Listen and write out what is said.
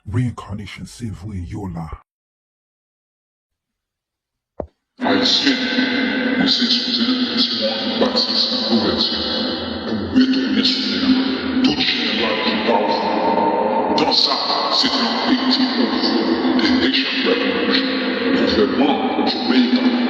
Reincarnation, c'est vrai, yo là. Haïtien, on s'est exposé si on bâtisse l'ouverture pour retourner sur terre. Tout général qui parle. Dans ça, c'est un petit mouvement des Haitian Revolution, gouvernement Jamaïcain.